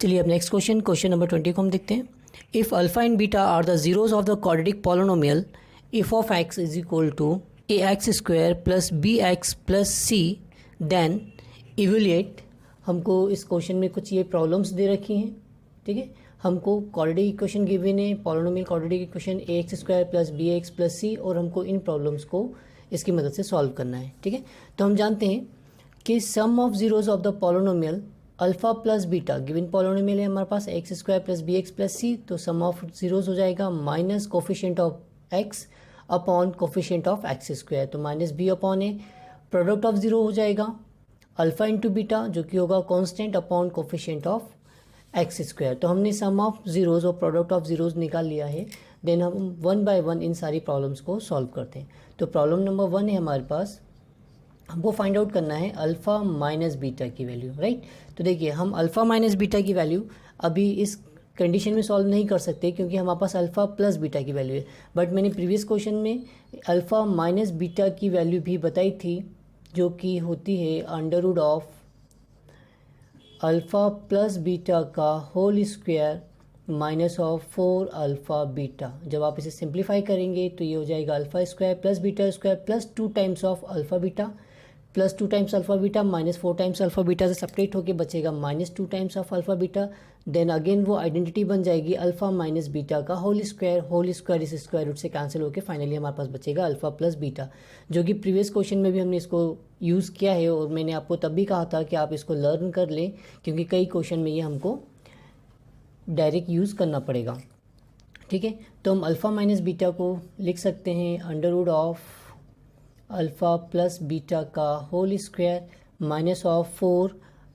चलिए अब next question number 20 को हम देखते हैं। If alpha and beta are the zeros of the quadratic polynomial f of x is equal to a x square plus b x plus c, then evaluate. हमको इस question में कुछ ये problems they रखी हैं, ठीक है। हमको क्वाड्रेटिक इक्वेशन गिवन है, polynomial quadratic equation a x square plus b x plus c, और हमको इन प्रॉब्लम्स को इसकी मदद से सॉल्व करना है, ठीक है। तो हम जानते हैं कि sum of zeros of the polynomial alpha plus beta, given polynomial है हमारे पास x square plus b x plus c, तो सम ऑफ जीरोज हो जाएगा minus coefficient of x upon coefficient of x square, तो minus B upon a, product of zero हो जाएगा alpha into beta जो कि होगा constant upon coefficient of x square. तो हमने सम ऑफ जीरोज और प्रोडक्ट ऑफ जीरोज निकाल लिया है। देन हम वन बाय वन इन सारी प्रॉब्लम्स को सॉल्व करते हैं। तो प्रॉब्लम नंबर 1 है हमारे पास, हमको फाइंड आउट करना है अल्फ़ा माइनस बीटा की वैल्यू, राइट। तो देखिए हम अल्फ़ा माइनस बीटा की वैल्यू अभी इस कंडीशन में सॉल्व नहीं कर सकते क्योंकि हमारे पास अल्फ़ा प्लस बीटा की वैल्यू है, बट मैंने प्रीवियस क्वेश्चन में अल्फ़ा माइनस बीटा की वैल्यू भी बताई थी जो कि होती है under root of alpha plus beta का whole square minus of 4 alpha beta. जब आप इसे सिंप्लीफाई करेंगे तो ये हो जाएगा alpha square plus beta square plus 2 times of alpha beta plus 2 times alpha beta minus 4 times alpha beta से सेपरेट होकर बचेगा minus 2 times of alpha beta. Then again वो आइडेंटिटी बन जाएगी अल्फ़ा माइनस बीटा का होल स्क्वायर इस square root से cancel होकर फाइनली हमारे पास बचेगा अल्फ़ा प्लस बीटा, जो कि प्रीवियस क्वेश्चन में भी हमने इसको यूज़ किया है और मैंने आपको तब भी कहा था कि आप इसको लर्न कर लें क्योंकि कई क्वेश्चन में ये हमको डायरेक्ट यूज़ करना पड़ेगा, ठीक है। तो हम अल्फ़ा माइनस बीटा को लिख सकते हैं under root of alpha plus beta का whole square minus of 4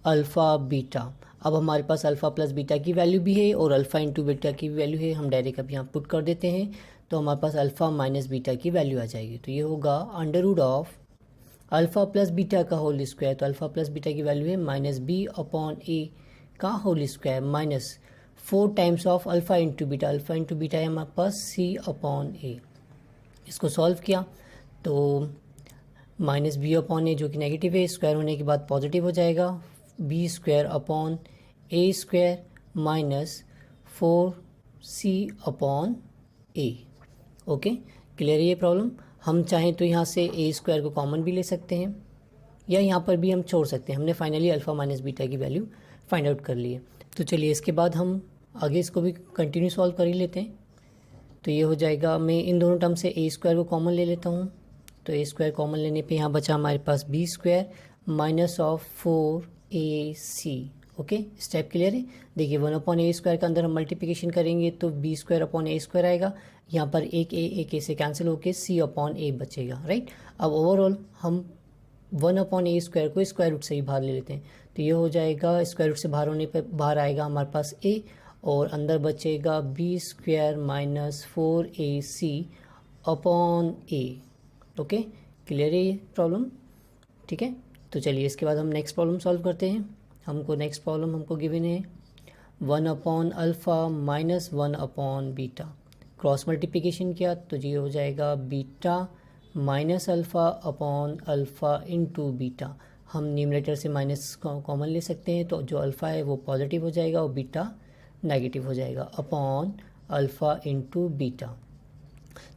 alpha beta. अब हमारे पास अल्फ़ा प्लस बीटा की वैल्यू भी है और अल्फ़ा इंटू बीटा की वैल्यू है, हम डायरेक्ट अब यहाँ पुट कर देते हैं तो हमारे पास अल्फ़ा माइनस बीटा की वैल्यू आ जाएगी। तो ये होगा under root of alpha plus beta का होल स्क्वायर, तो अल्फ़ा प्लस बीटा की वैल्यू है माइनस बी अपॉन ए का whole square minus 4 times of alpha into beta है हमारे पास सी अपॉन ए। इसको सॉल्व किया तो माइनस बी अपॉन ए जो कि नेगेटिव है, स्क्वायर होने के बाद पॉजिटिव हो जाएगा, बी स्क्वायर अपॉन ए स्क्वायर माइनस 4c अपॉन ए। ओके, क्लियर है ये प्रॉब्लम। हम चाहें तो यहाँ से ए स्क्वायर को कॉमन भी ले सकते हैं या यहाँ पर भी हम छोड़ सकते हैं। हमने फाइनली अल्फ़ा माइनस बीटा की वैल्यू फाइंड आउट कर ली है। तो चलिए इसके बाद हम आगे इसको भी कंटिन्यू सॉल्व कर ही लेते हैं। तो ये हो जाएगा, मैं इन दोनों टर्म से ए स्क्वायर को कॉमन ले लेता हूँ, तो ए स्क्वायर कॉमन लेने पे यहाँ बचा हमारे पास b square minus of 4ac। Okay, step clear है। देखिए 1 अपॉन ए स्क्वायर के अंदर हम मल्टीप्लिकेशन करेंगे तो बी स्क्वायर अपॉन ए स्क्वायर आएगा, यहाँ पर एक ए से कैंसिल होकर सी अपॉन ए बचेगा, राइट। अब ओवरऑल हम 1 अपॉन ए स्क्वायर को स्क्वायर रूट से ही बाहर ले लेते हैं, तो ये हो जाएगा स्क्वायर रूट से बाहर होने पर बाहर आएगा हमारे पास ए और अंदर बचेगा b square minus 4ac upon ए। ओके, क्लियर है ये प्रॉब्लम, ठीक है। तो चलिए इसके बाद हम नेक्स्ट प्रॉब्लम सॉल्व करते हैं। नेक्स्ट प्रॉब्लम हमको गिवन है 1 upon alpha minus 1 upon beta. Cross multiplication किया तो ये हो जाएगा beta minus alpha upon alpha into beta. हम न्यूमरेटर से माइनस कॉमन ले सकते हैं, तो जो अल्फ़ा है वो पॉजिटिव हो जाएगा और बीटा नेगेटिव हो जाएगा अपॉन अल्फ़ा इंटू बीटा।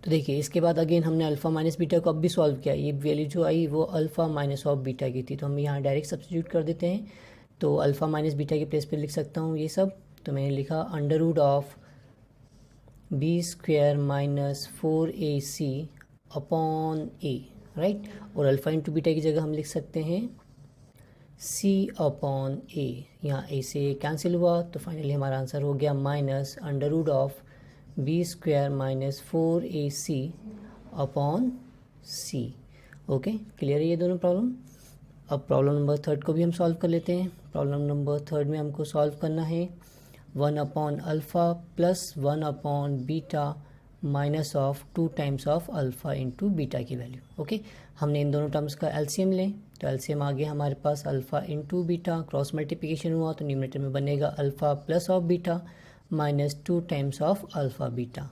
तो देखिए इसके बाद अगेन हमने अल्फ़ा माइनस बीटा को अब भी सॉल्व किया। ये वैल्यू जो आई वो अल्फ़ा माइनस ऑफ बीटा की थी, तो हम यहाँ डायरेक्ट सब्स्टिट्यूट कर देते हैं। तो अल्फ़ा माइनस बीटा के प्लेस पे लिख सकता हूँ ये सब, तो मैंने लिखा under root of B square minus 4ac upon A, right. और अल्फ़ा इंटू बीटा की जगह हम लिख सकते हैं c अपॉन ए। यहाँ a से कैंसिल हुआ तो फाइनली हमारा आंसर हो गया minus under root of B square minus 4ac upon c. Okay, clear है ये दोनों प्रॉब्लम। अब प्रॉब्लम नंबर 3 को भी हम सॉल्व कर लेते हैं। प्रॉब्लम नंबर 3 में हमको सॉल्व करना है 1 upon alpha plus 1 upon beta minus of 2 times of alpha into beta की वैल्यू। ओके, हमने इन दोनों टर्म्स का एलसीएम लें, तो एलसीएम आ गया हमारे पास alpha into beta, cross multiplication हुआ तो न्यूमरेटर में बनेगा alpha plus of beta minus 2 times of alpha beta.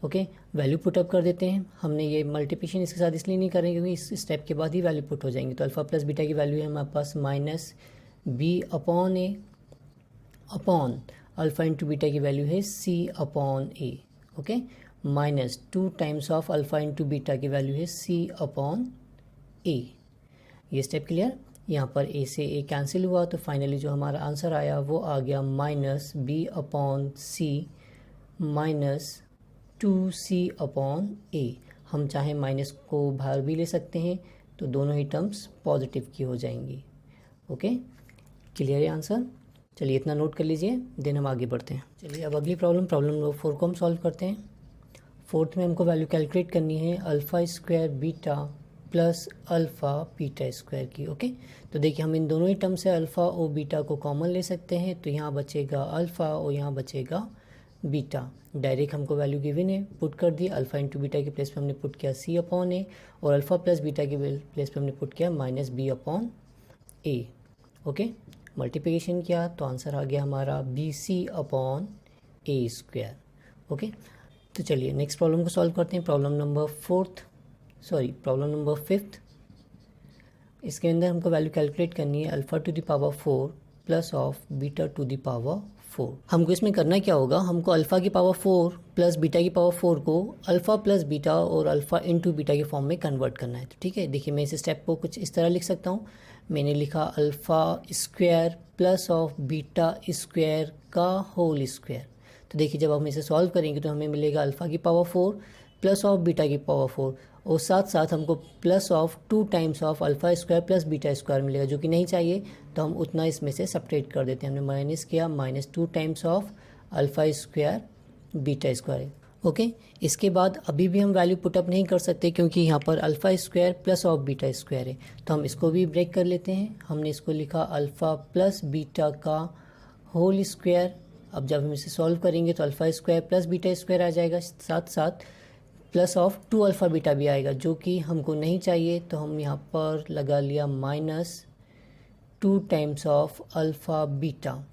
Okay, value put up कर देते हैं। हमने ये मल्टीप्लिकेशन इसके साथ इसलिए नहीं करेंगे क्योंकि इस स्टेप के बाद ही वैल्यू पुट हो जाएंगे। तो अल्फ़ा प्लस बीटा की वैल्यू है हमारे पास माइनस बी अपॉन ए अपॉन अल्फ़ा इंटू बीटा की वैल्यू है सी upon A, okay, minus 2 times of alpha into beta की वैल्यू है सी अपॉन ए। ये स्टेप क्लियर। यहाँ पर ए से ए कैंसिल हुआ तो फाइनली जो हमारा आंसर आया वो आ गया माइनस बी अपॉन सी माइनस 2c अपॉन ए। हम चाहें माइनस को बाहर भी ले सकते हैं तो दोनों ही टर्म्स पॉजिटिव की हो जाएंगी। ओके, क्लियर है आंसर। चलिए इतना नोट कर लीजिए, देन हम आगे बढ़ते हैं। चलिए अब अगली प्रॉब्लम नंबर 4 को हम सॉल्व करते हैं। फोर्थ में हमको वैल्यू कैलकुलेट करनी है alpha square beta plus alpha beta square की। ओके, तो देखिए हम इन दोनों ही टर्म से अल्फ़ा और बीटा को कॉमन ले सकते हैं, तो यहाँ बचेगा अल्फ़ा और यहाँ बचेगा बीटा। डायरेक्ट हमको वैल्यू गिवन है, पुट कर दी। अल्फ़ा इंटू बीटा के प्लेस पे हमने पुट किया सी अपॉन ए, और अल्फ़ा प्लस बीटा के प्लेस पे हमने पुट किया माइनस बी अपॉन ए। ओके, मल्टीप्लिकेशन किया तो आंसर आ गया हमारा बी सी अपॉन ए स्क्वायर। ओके, तो चलिए नेक्स्ट प्रॉब्लम को सॉल्व करते हैं। Problem number 5। इसके अंदर हमको वैल्यू कैलकुलेट करनी है alpha two the power 4 plus of beta two the power 4। हमको इसमें करना क्या होगा, हमको अल्फ़ा की पावर 4 प्लस बीटा की पावर 4 को अल्फ़ा प्लस बीटा और अल्फ़ा इंटू बीटा के फॉर्म में कन्वर्ट करना है। तो ठीक है, देखिए मैं इस स्टेप को कुछ इस तरह लिख सकता हूँ। मैंने लिखा alpha square plus of beta square का होल स्क्वायर। तो देखिए जब हम इसे सॉल्व करेंगे तो हमें मिलेगा अल्फ़ा की पावर 4 प्लस ऑफ बीटा की पावर 4, और साथ साथ हमको plus of 2 times of alpha square plus beta square मिलेगा, जो कि नहीं चाहिए तो हम उतना इसमें से सब्ट्रैक्ट कर देते हैं। हमने माइनस किया, minus 2 times of alpha square beta square. Okay, इसके बाद अभी भी हम वैल्यू पुटअप नहीं कर सकते क्योंकि यहाँ पर alpha square plus of beta square है, तो हम इसको भी ब्रेक कर लेते हैं। हमने इसको लिखा अल्फ़ा प्लस बीटा का होल स्क्वायर। अब जब हम इसे सॉल्व करेंगे तो alpha square plus beta square आ जाएगा, साथ साथ प्लस ऑफ 2 अल्फ़ा बीटा भी आएगा, जो कि हमको नहीं चाहिए, तो हम यहाँ पर लगा लिया minus 2 times of alpha beta.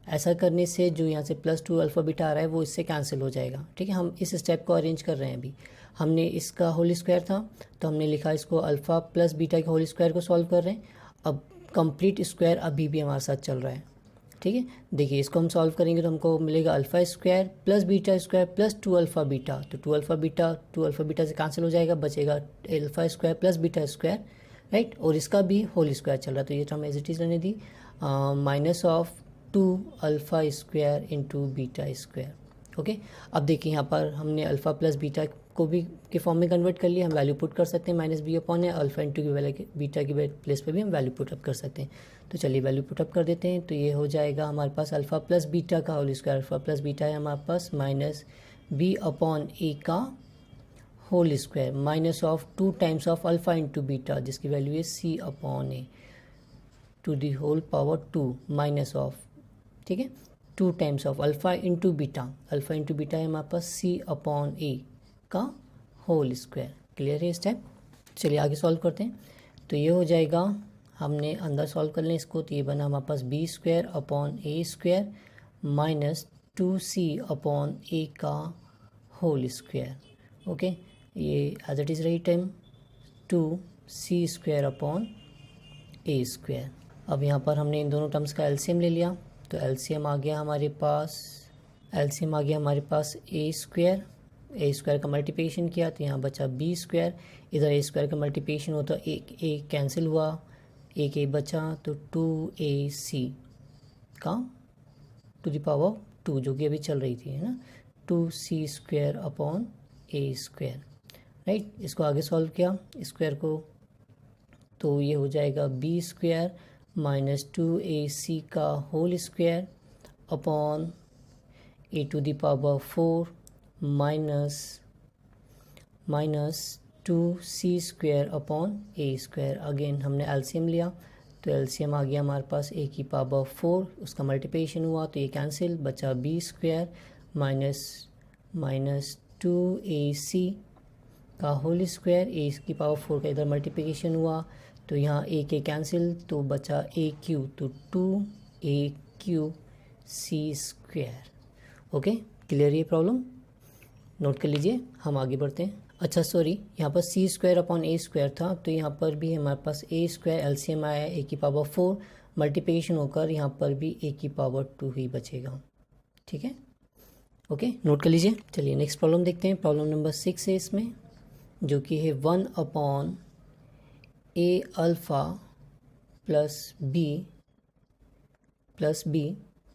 ऐसा करने से जो यहाँ से प्लस 2 अल्फ़ा बीटा आ रहा है वो इससे कैंसिल हो जाएगा। ठीक है, हम इस स्टेप को अरेंज कर रहे हैं। अभी हमने इसका होल स्क्वायर था तो हमने लिखा इसको अल्फ़ा प्लस बीटा के होल स्क्वायर को सॉल्व कर रहे हैं। अब कंप्लीट स्क्वायर अभी भी हमारे साथ चल रहा है। ठीक है, देखिए इसको हम सॉल्व करेंगे तो हमको मिलेगा alpha square plus beta square plus 2 alpha beta. तो 2 अल्फ़ा बीटा से कैंसिल हो जाएगा, बचेगा alpha square plus beta square, right. और इसका भी होल स्क्वायर चल रहा है, तो ये टर्म एज इट इज़ रहने दी, minus of 2 alpha square into beta square. Okay, अब देखिए यहाँ पर हमने अल्फ़ा प्लस बीटा को भी के फॉर्म में कन्वर्ट कर लिया। हम वैल्यू पुट कर सकते हैं, माइनस बी अपॉन है अल्फ़ा इंटू की वैल्यू बीटा की प्लेस पे भी हम वैल्यू पुटअप कर सकते हैं। तो चलिए वैल्यू पुटअप कर देते हैं, तो ये हो जाएगा हमारे पास अल्फ़ा प्लस बीटा का whole square. Alpha plus beta है हमारे पास माइनस बी अपॉन ए का whole square minus of 2 times of alpha into beta, जिसकी वैल्यू है सी upon A to the whole power 2 minus of, ठीक है, 2 times of alpha into beta. Alpha into beta है हमारे पास सी अपॉन ए का whole square. Clear है step. चलिए आगे सॉल्व करते हैं। तो ये हो जाएगा, हमने अंदर सॉल्व कर लें इसको, तो ये बना हमारे पास बी स्क्वायर अपॉन ए स्क्वायर माइनस 2c अपॉन ए का होल स्क्वायर। ओके, ये एज इट इज़ रही टर्म 2c स्क्वायर अपॉन ए स्क्वायर। अब यहाँ पर हमने इन दोनों टर्म्स का एलसीएम ले लिया, तो एलसीएम आ गया हमारे पास ए स्क्वायर का मल्टीप्लिकेशन किया तो यहाँ बचा बी स्क्वायर। इधर ए स्क्वायर का मल्टीप्लिकेशन हो तो एक ए कैंसिल हुआ, एक ए बचा, तो 2ac का टू द पावर 2 जो कि अभी चल रही थी, है ना, 2c स्क्वायर अपॉन ए स्क्वायर, राइट। इसको आगे सॉल्व किया स्क्वायर को, तो ये हो जाएगा बी स्क्वायर माइनस 2ac का whole square upon A to the power 4 minus 2c square upon A square. Again हमने एलसीएम लिया, तो एलसीएम आ गया हमारे पास ए की पावर 4, उसका मल्टीप्लिकेशन हुआ तो ये कैंसिल, बचा बी स्क्वायर माइनस 2ac का होल स्क्वायर। ए की पावर 4 का इधर मल्टीप्लिकेशन हुआ तो यहाँ ए के कैंसिल, तो बचा ए क्यू, तो 2ac स्क्वायर। ओके, क्लियर ये प्रॉब्लम, नोट कर लीजिए। हम आगे बढ़ते हैं। अच्छा सॉरी, यहाँ पर सी स्क्वायर अपॉन ए स्क्वायर था, तो यहाँ पर भी हमारे पास ए स्क्वायर एलसीएम आया है ए की पावर 4 मल्टीप्लिकेशन होकर यहाँ पर भी a की पावर 2 ही बचेगा। ठीक है, ओके, नोट कर लीजिए। चलिए नेक्स्ट प्रॉब्लम देखते हैं। प्रॉब्लम नंबर 6 है इसमें, जो कि है 1/a alpha plus b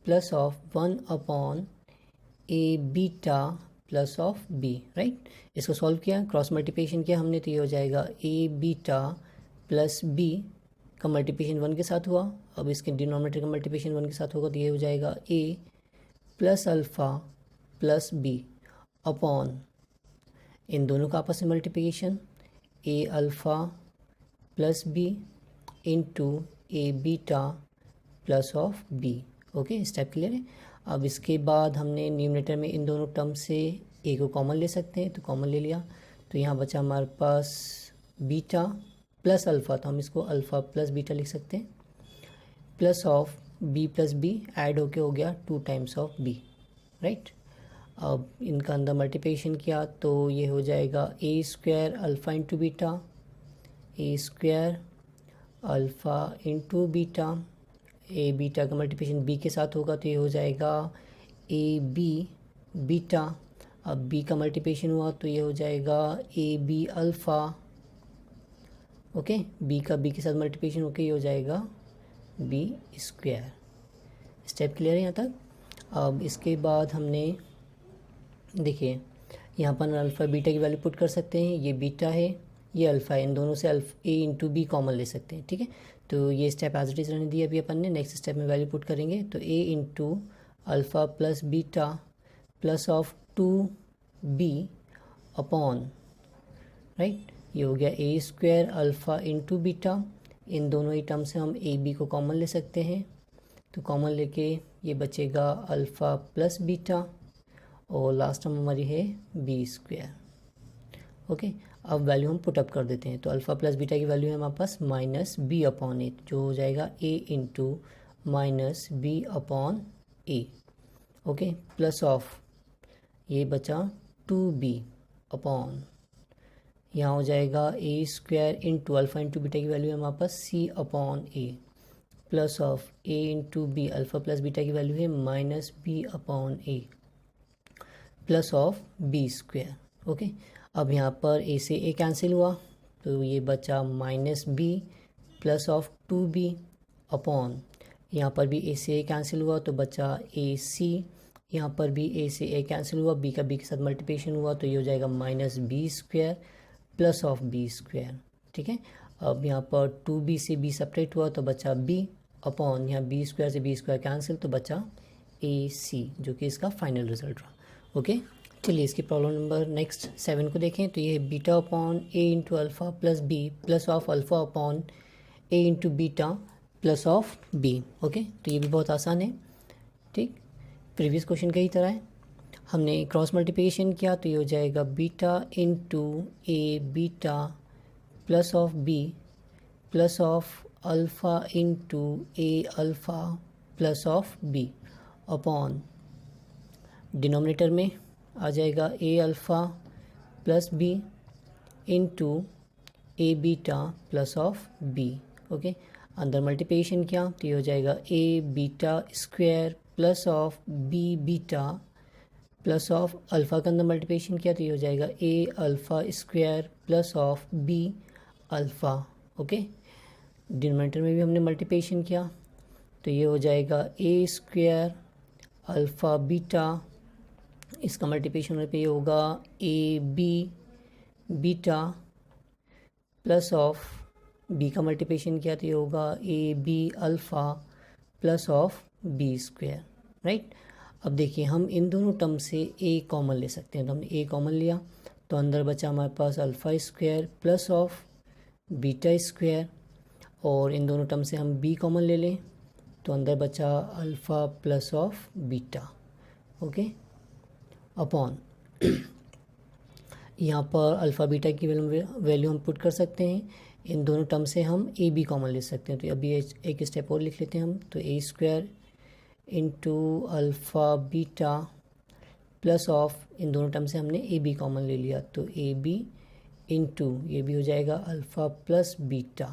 plus of 1/a beta plus of b, right. इसको सॉल्व किया, क्रॉस मल्टीप्लिकेशन किया हमने, तो ये हो जाएगा a बीटा प्लस b का मल्टीप्लिकेशन 1 के साथ हुआ। अब इसके डिनोमिनेटर का मल्टीप्लिकेशन 1 के साथ होगा, तो ये हो जाएगा a plus alpha plus b upon इन दोनों का आपस में multiplication a alpha plus b into a beta plus of b। Okay, step clear है। अब इसके बाद हमने न्यूमरेटर में इन दोनों टर्म से a को कॉमन ले सकते हैं, तो कॉमन ले लिया, तो यहाँ बचा हमारे पास बीटा प्लस अल्फ़ा, तो हम इसको अल्फ़ा प्लस बीटा लिख सकते हैं, plus of b plus b add होके हो गया 2 टाइम्स ऑफ b, राइट। अब इनका अंदर मल्टीप्लिकेशन किया तो ये हो जाएगा a square alpha into beta, a square alpha into beta, a beta का मल्टीप्लिकेशन b के साथ होगा, तो ये हो जाएगा ए बी बीटा। अब b का मल्टीप्लिकेशन हुआ तो ये हो जाएगा a B alpha, okay, b का b के साथ मल्टीप्लिकेशन होकर ये हो जाएगा b स्क्वायर। स्टेप क्लियर है यहाँ तक। अब इसके बाद हमने देखिए यहाँ पर अल्फ़ा बीटा की वैल्यू पुट कर सकते हैं, ये बीटा है ये अल्फ़ा है, इन दोनों से a इंटू बी कॉमन ले सकते हैं। ठीक है, तो ये स्टेप एज इट इज़ रहने दिया अभी अपन ने। नेक्स्ट स्टेप में वैल्यू पुट करेंगे, तो a into alpha plus beta plus of 2b upon, right, ये हो गया a square alpha into beta. इन दोनों ही टर्म से हम a b को कॉमन ले सकते हैं, तो कॉमन लेके ये बचेगा अल्फ़ा प्लस बीटा और लास्ट टर्म हमारी है b स्क्वायर। ओके, अब वैल्यू हम पुटअप कर देते हैं, तो अल्फ़ा प्लस बीटा की वैल्यू है हमारे पास माइनस बी अपॉन ए, जो हो जाएगा a into minus B upon A. Okay, plus of ये बचा 2b अपॉन, यहाँ हो जाएगा a square into alpha into beta की वैल्यू है हमारे पास c upon A, plus of a into B, alpha plus beta की वैल्यू है minus b upon A, plus of b square. Okay, अब यहाँ पर a से a कैंसिल हुआ, तो ये बचा minus b plus of 2b upon, यहाँ पर भी a से a कैंसिल हुआ तो बचा ac, यहाँ पर भी a से a कैंसिल हुआ, b का b के साथ मल्टीप्लिकेशन हुआ, तो ये हो जाएगा minus b square plus of b square. ठीक है, अब यहाँ पर 2b से b सेपरेट हुआ तो बचा b अपॉन, यहाँ b स्क्वायर से b स्क्वायर कैंसिल तो बचा ac, जो कि इसका फाइनल रिजल्ट रहा। ओके, चलिए इसकी प्रॉब्लम नंबर नेक्स्ट 7 को देखें, तो ये है beta upon a into alpha plus b plus of alpha upon a into beta plus of b। Okay, तो ये भी बहुत आसान है, ठीक, प्रीवियस क्वेश्चन का ही तरह है। हमने क्रॉस मल्टीप्लिकेशन किया तो ये हो जाएगा beta into a beta plus of b plus of alpha into a alpha plus of b upon, denominator में आ जाएगा a alpha plus b into a beta plus of b। Okay, अंदर multiplication किया तो ये हो जाएगा a beta square plus of b beta plus of alpha का अंदर मल्टीप्लिकेशन किया तो ये हो जाएगा a alpha square plus of b alpha. Okay, denominator में भी हमने मल्टीप्लिकेशन किया तो ये हो जाएगा a स्क्वायर अल्फ़ा बीटा, इसका मल्टीप्लिकेशन होने पे ये होगा a b beta plus of b का मल्टीप्लिकेशन किया तो ये होगा a B alpha plus of b square, right. अब देखिए हम इन दोनों टर्म से a कॉमन ले सकते हैं, तो हमने a कॉमन लिया तो अंदर बचा हमारे पास alpha square plus of beta square, और इन दोनों टर्म से हम b कॉमन ले लें तो अंदर बचा alpha plus of beta. Okay, upon यहाँ पर अल्फ़ा बीटा की वैल्यू हम पुट कर सकते हैं, इन दोनों टर्म से हम ए बी कॉमन ले सकते हैं, तो अभी एक स्टेप और लिख लेते हैं हम, तो A square into alpha beta plus of, इन दोनों टर्म से हमने ए बी कॉमन ले लिया तो ए बी इंटू ये भी हो जाएगा alpha plus beta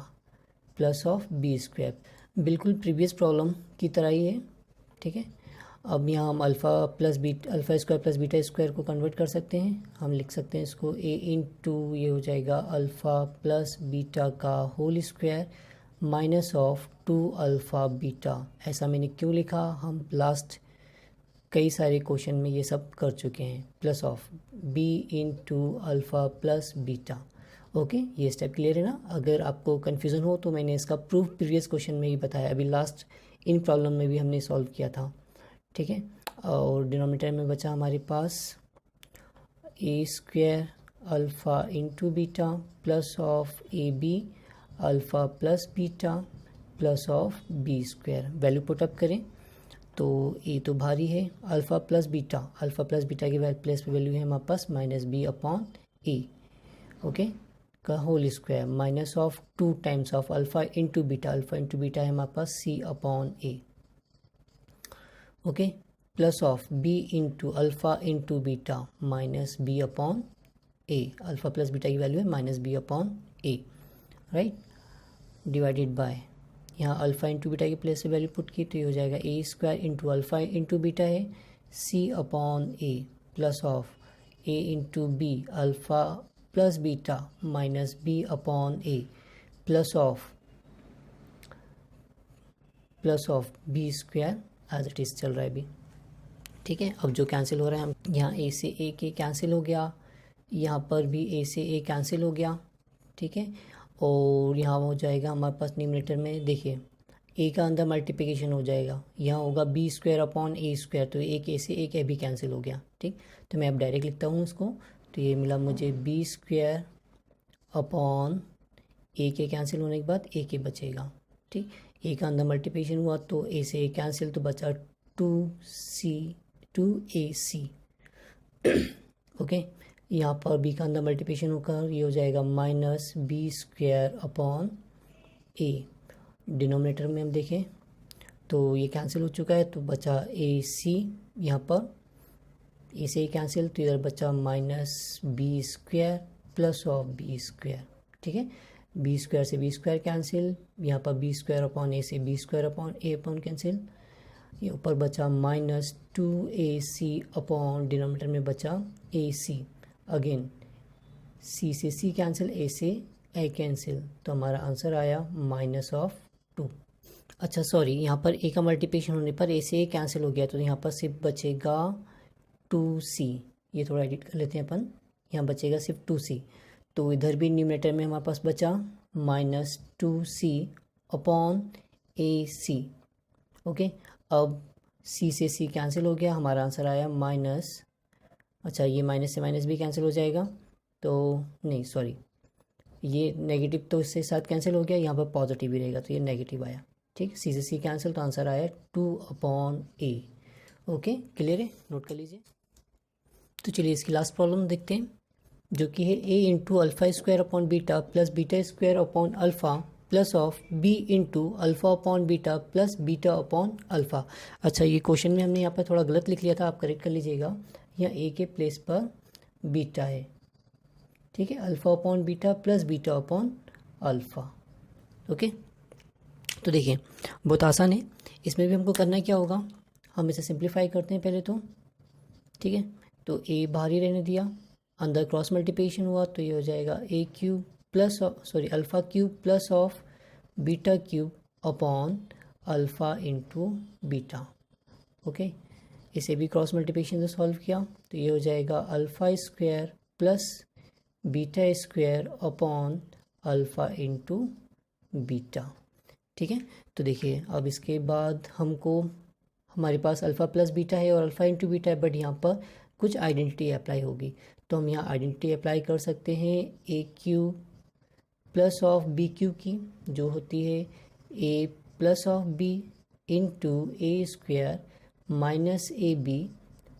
plus of B square. बिल्कुल प्रीवियस प्रॉब्लम की तरह ही है, ठीक है। अब यहाँ हम alpha square plus beta square को कन्वर्ट कर सकते हैं। हम लिख सकते हैं इसको a इंटू, ये हो जाएगा अल्फ़ा प्लस बीटा का whole square minus of 2 alpha beta. ऐसा मैंने क्यों लिखा, हम लास्ट कई सारे क्वेश्चन में ये सब कर चुके हैं। Plus of b into alpha plus beta. Okay, ये स्टेप क्लियर है ना। अगर आपको कन्फ्यूज़न हो तो मैंने इसका प्रूफ प्रीवियस क्वेश्चन में ही बताया, अभी लास्ट इन प्रॉब्लम में भी हमने सॉल्व किया था, ठीक है। और डिनोमिनेटर में बचा हमारे पास A square alpha into beta plus of A B alpha plus beta plus of B square. Value put up करें तो ए तो भारी है, अल्फ़ा प्लस बीटा की प्लेस पे वैल्यू है हमारे पास माइनस बी अपॉन ए, ओके, का whole square minus of 2 times of alpha into beta है हमारे पास C upon A, okay, plus of B into alpha into beta minus B upon A. Alpha plus beta की value है minus B upon A, right, divided by यहाँ alpha into beta की place से value put की तो ये हो जाएगा A square into alpha into beta है सी upon A plus of A into B alpha plus beta minus B upon A plus of B square as it is चल रहा है अभी, ठीक है। अब जो कैंसिल हो रहा है, हम यहाँ ए से ए के कैंसिल हो गया, यहाँ पर भी ए से ए कैंसिल हो गया, ठीक है। और यहाँ हो जाएगा हमारे पास न्यूमरेटर में, देखिए ए का अंदर मल्टीप्लिकेशन हो जाएगा, यहाँ होगा बी स्क्वायर अपॉन ए स्क्वायर, तो एक ए से एक ए भी कैंसिल हो गया, ठीक। तो मैं अब डायरेक्ट लिखता हूँ उसको, तो ये मिला मुझे बी स्क्वायर अपॉन ए के कैंसिल होने के बाद ए के बचेगा, ठीक। ए का अंदर मल्टीप्लिकेशन हुआ तो ए से ए कैंसिल, तो बचा 2ac, ओके। यहाँ पर बी का अंदर मल्टीप्लिकेशन होकर ये हो जाएगा माइनस बी स्क्वायर अपॉन ए। डिनोमिनेटर में हम देखें तो ये कैंसिल हो चुका है, तो बचा ए सी, यहाँ पर ए से ही कैंसिल, तो इधर बचा minus b square plus of B square, ठीक है। बी स्क्वायर से बी स्क्वायर कैंसिल, यहाँ पर बी स्क्वायर अपॉन ए से बी स्क्वायर अपॉन ए अपॉन कैंसिल, ये ऊपर बचा माइनस 2ac अपॉन डिनोमिनेटर में बचा ए सी, अगेन सी से सी कैंसिल, ए से ए कैंसिल, तो हमारा आंसर आया माइनस ऑफ 2। अच्छा सॉरी, यहाँ पर ए का मल्टीप्लिकेशन होने पर ए से ए कैंसिल हो गया, तो यहाँ पर सिर्फ बचेगा 2c, ये थोड़ा एडिट कर लेते हैं अपन, यहाँ बचेगा सिर्फ 2c, तो इधर भी न्यूमरेटर में हमारे पास बचा माइनस 2c अपॉन ए सी, ओके। अब c से c कैंसिल हो गया, हमारा आंसर आया माइनस, अच्छा ये माइनस से माइनस भी कैंसिल हो जाएगा, तो नहीं सॉरी, ये नेगेटिव तो इससे साथ कैंसिल हो गया, यहाँ पर पॉजिटिव ही रहेगा, तो ये नेगेटिव आया, ठीक। सी से सी कैंसिल, तो आंसर आया 2 अपॉन ए, ओके, क्लियर है, नोट कर लीजिए। तो चलिए इसकी लास्ट प्रॉब्लम देखते हैं, जो कि है A into alpha square upon beta plus beta square upon alpha plus of B into alpha upon beta plus beta upon alpha. अच्छा ये क्वेश्चन में हमने यहाँ पर थोड़ा गलत लिख लिया था, आप करेक्ट कर लीजिएगा, यहाँ ए के प्लेस पर बीटा है, ठीक है, alpha upon beta plus beta upon alpha, okay. तो देखिए बहुत आसान है, इसमें भी हमको करना क्या होगा, हम इसे सिंप्लीफाई करते हैं पहले तो, ठीक है। तो ए बाहर ही रहने दिया, अंदर क्रॉस मल्टीप्लिकेशन हुआ, तो ये हो जाएगा A cube plus sorry alpha cube plus of beta cube upon alpha into beta, okay. इसे भी क्रॉस मल्टीप्लिकेशन से सॉल्व किया, तो ये हो जाएगा alpha square plus beta square upon alpha into beta, ठीक है। तो देखिए अब इसके बाद हमको, हमारे पास अल्फ़ा प्लस बीटा है और अल्फ़ा इंटू बीटा है, बट यहाँ पर कुछ आइडेंटिटी अप्लाई होगी, तो हम यहाँ आइडेंटिटी अप्लाई कर सकते हैं A cube plus of B cube की, जो होती है A plus of B into A square minus A B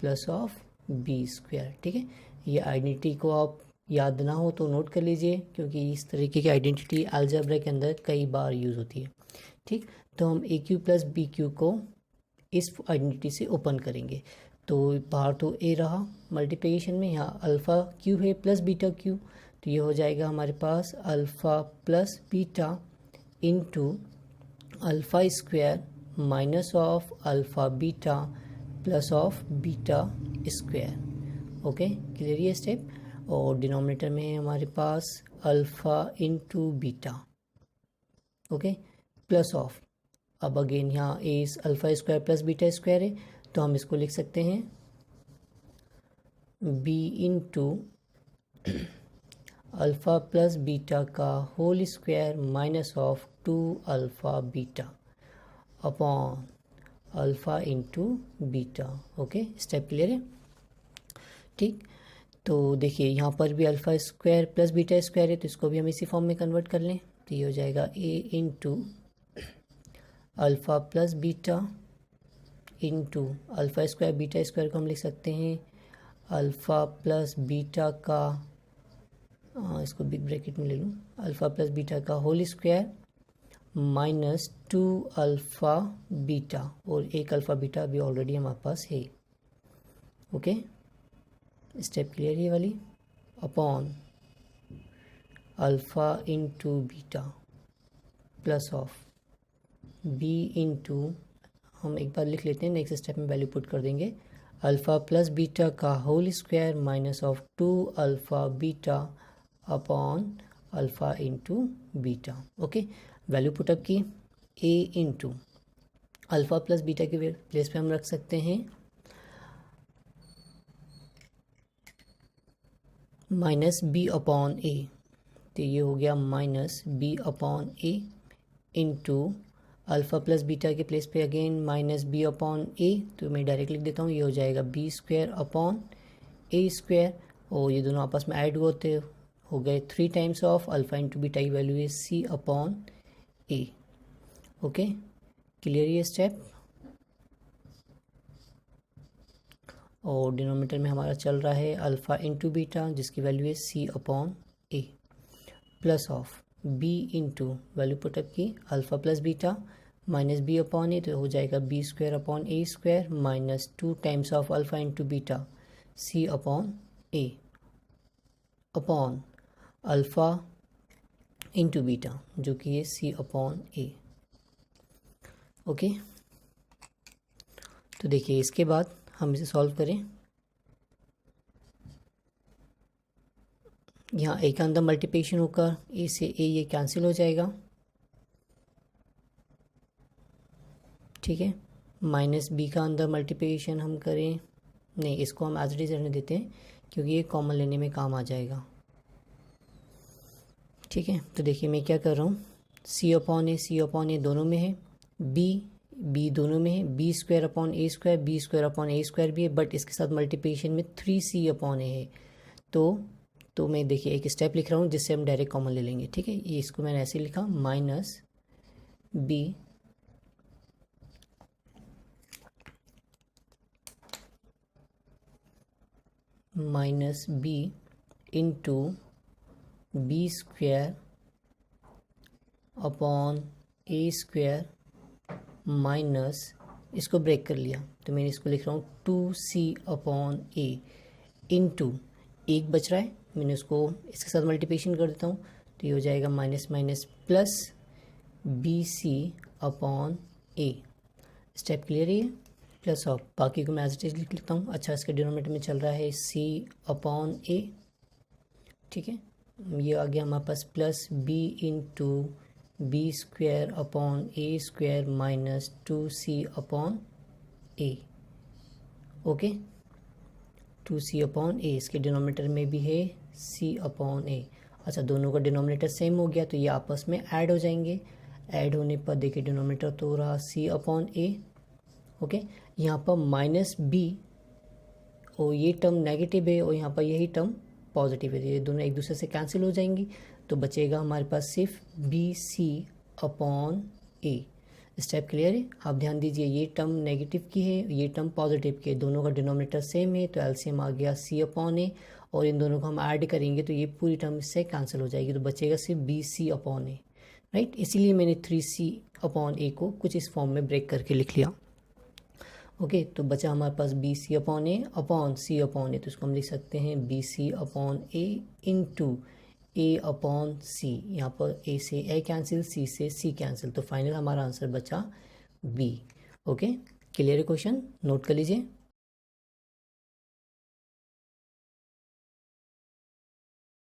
plus of B square, ठीक है। ये आइडेंटिटी को आप याद ना हो तो नोट कर लीजिए, क्योंकि इस तरीके की आइडेंटिटी अलजेब्रा के अंदर कई बार यूज़ होती है, ठीक। तो हम ए क्यू प्लस बी क्यू को इस आइडेंटिटी से ओपन करेंगे, तो बाहर तो ए रहा मल्टीप्लिकेशन में, यहाँ अल्फ़ा क्यू है प्लस बीटा क्यू, तो ये हो जाएगा हमारे पास alpha plus beta into alpha square minus of alpha beta plus of beta square. Okay, clear ये स्टेप। और डिनोमिनेटर में है हमारे पास alpha into beta. Okay, plus of, अब अगेन यहाँ A alpha square plus beta square है, तो हम इसको लिख सकते हैं B into alpha plus beta का whole square minus of 2 alpha beta upon alpha into beta. Okay, step clear है। ठीक, तो देखिए यहाँ पर भी alpha square plus beta square है, तो इसको भी हम इसी फॉर्म में कन्वर्ट कर लें, तो ये हो जाएगा A into alpha plus beta into alpha square beta square को हम लिख सकते हैं अल्फ़ा प्लस बीटा का, इसको बिग ब्रैकेट में ले लूँ, अल्फ़ा प्लस बीटा का whole square minus 2 alpha beta, और एक अल्फ़ा बीटा भी ऑलरेडी हमारे पास है। ओके, स्टेप क्लियर ये वाली, upon alpha into beta plus of B into, हम एक बार लिख लेते हैं, नेक्स्ट स्टेप में वैल्यू पुट कर देंगे, अल्फ़ा प्लस बीटा का whole square minus of 2 alpha beta upon alpha into beta. Okay, value put up की, a into alpha plus beta के प्लेस पे हम रख सकते हैं माइनस बी अपॉन ए, तो ये हो गया माइनस बी अपॉन ए इंटू अल्फ़ा प्लस बीटा के प्लेस पे again minus B upon A, तो मैं डायरेक्ट लिख देता हूँ, ये हो जाएगा बी स्क्वायर अपॉन ए स्क्वायर, और ये दोनों आपस में ऐड होते हो गए 3 times of alpha into beta की वैल्यू है सी अपॉन ए। ओके, क्लियर ये स्टेप। और डिनोमिनेटर में हमारा चल रहा है अल्फ़ा इंटू बीटा जिसकी वैल्यू है सी upon A, plus of B into value put up की alpha plus beta minus B upon A, तो हो जाएगा B square upon A square minus 2 times of alpha into beta C upon A upon alpha into beta जो कि है सी upon ए। Okay, तो देखिए इसके बाद हम इसे सॉल्व करें, यहाँ ए का अंदर मल्टीप्लिकेशन होकर ए से ए ये कैंसिल हो जाएगा, ठीक है। माइनस बी का अंदर मल्टीप्लिकेशन हम करें, नहीं इसको हम एज इट इज रहने देते हैं क्योंकि ये कॉमन लेने में काम आ जाएगा, ठीक है। तो देखिए मैं क्या कर रहा हूँ, सी अपॉन ए दोनों में है, बी दोनों में है, बी स्क्वायर अपॉन ए स्क्वायर, बी स्क्वायर अपॉन ए स्क्वायर भी है, बट इसके साथ मल्टीप्लिकेशन में 3c अपॉन ए है। तो मैं देखिए एक स्टेप लिख रहा हूँ जिससे हम डायरेक्ट कॉमन ले लेंगे, ठीक है। ये इसको मैंने ऐसे लिखा minus B into B square upon ए स्क्वायर माइनस, इसको ब्रेक कर लिया तो मैंने इसको लिख रहा हूँ 2c अपॉन ए इंटू, एक बच रहा है मैंने उसको इसके साथ मल्टीप्लिकेशन कर देता हूँ, तो ये हो जाएगा minus minus plus B C upon A. Step clear है, प्लस ऑफ बाकी को मैं एज इट इज लिख लेता हूँ। अच्छा, इसके डिनोमिनेटर में चल रहा है सी अपॉन ए, ठीक है। ये आ गया हमारे पास plus B into B square upon A square minus 2c upon A. Okay, 2c upon A, इसके डिनोमिनेटर में भी है c अपॉन ए। अच्छा, दोनों का डिनोमिनेटर सेम हो गया तो ये आपस में ऐड हो जाएंगे, ऐड होने पर देखिए डिनोमिनेटर तो हो रहा c अपॉन ए। ओके, यहाँ पर माइनस बी और ये टर्म नेगेटिव है और यहाँ पर यही टर्म पॉजिटिव है, ये दोनों एक दूसरे से कैंसिल हो जाएंगी, तो बचेगा हमारे पास सिर्फ B C upon A. Step clear है। आप ध्यान दीजिए, ये टर्म नेगेटिव की है, ये टर्म पॉजिटिव की है, दोनों का डिनोमिनेटर सेम है तो एलसीएम आ गया सी अपॉन ए, और इन दोनों को हम ऐड करेंगे तो ये पूरी टर्म इससे कैंसिल हो जाएगी, तो बचेगा सिर्फ बी सी अपॉन ए, राइट। इसीलिए मैंने 3c अपॉन ए को कुछ इस फॉर्म में ब्रेक करके लिख लिया। ओके, तो बचा हमारे पास B C upon A upon C upon A, तो इसको हम लिख सकते हैं बी सी अपॉन ए इंटू ए अपॉन सी, यहाँ पर ए से ए कैंसिल, सी से सी कैंसिल, तो फाइनल हमारा आंसर बचा बी। ओके, क्लियर है क्वेश्चन, नोट कर लीजिए।